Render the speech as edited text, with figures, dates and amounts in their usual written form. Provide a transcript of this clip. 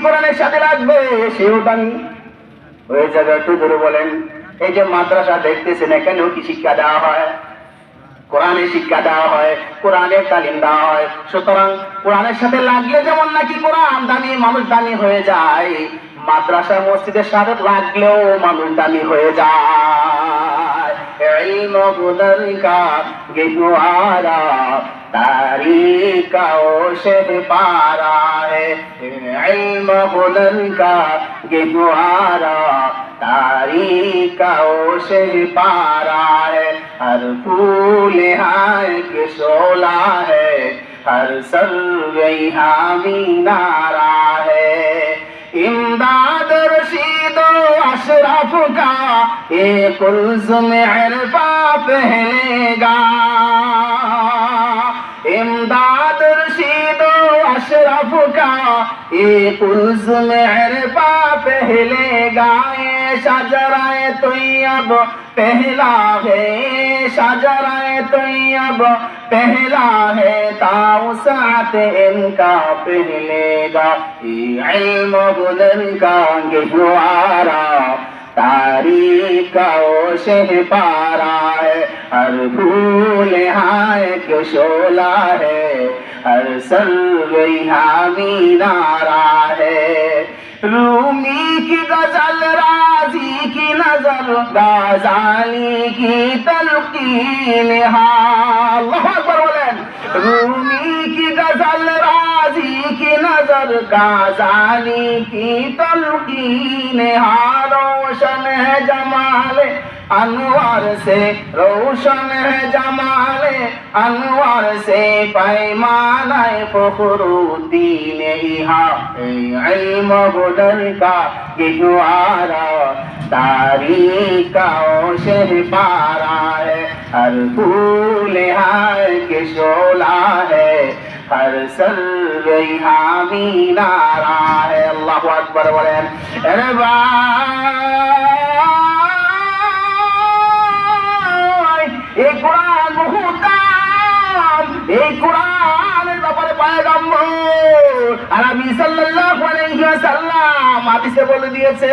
কোরআনের সাথে লাগবে সেও দামি। ওই জায়গায় একটু জোরে বলেন। এই যে মাদ্রাসা দেখতেছেন, এখানেও কি শিক্ষা দেওয়া হয়? কোরআনের শিক্ষা দেওয়া হয়, কোরআনের তালিম দেওয়া হয়। সুতরাং কোরআনের সাথে লাগলে যেমন নাকি কোরআন দামি, মানুষ দামি হয়ে যায়, মাদ্রাসা মসজিদের সাথে লাগলেও মানুষ দামি হয়ে যায়। ইলম গুদর কা গেদুয়ারা তারিকা ও শেদ পারা है इल्म गुदर का गेदुआरा तारीका ओ শেদ पारा है हर फूल हाय के शोला है हर सर्वे हामी नारा है इमदाद रशीद अशरफ का ये कुल्ज़ुम इरफा पहनेगा इमदाद रशीद अशरफ का ये कुल्ज़ुम इरफा पहनेगा ये शजराए तैयब पहला है शजराए तैयब पहला है ताउसात इनका पहलेगा इल्म गुदर का गहवारा तारीका ओ शह पारा है हर फूल हाय के शोला है हर सर्वे हामी नारा है रूमी की गजल राजी की नजर गाजाली की तलकीन अल्लाहु अकबर बोलें रूमी की गजल राजी की नजर गाजाली की तलकीन रोशन है जमाल अनवर से रोशन है जमाल अनवर से पैमाना फखरुद्दीन इल्म गुदर का गहवारा तारीका ओ शह पारा है हर फूल हाय के शोला है हर सर्वे हामी नारा है अल्लाहु अकबर बोलें अरे এই কোরআন মুহতাম এই কোরআনের ব্যাপারে পয়গম্বর আরবি সাল্লাল্লাহু আলাইহি ওয়াসাল্লাম হাদিসে বলে দিয়েছে।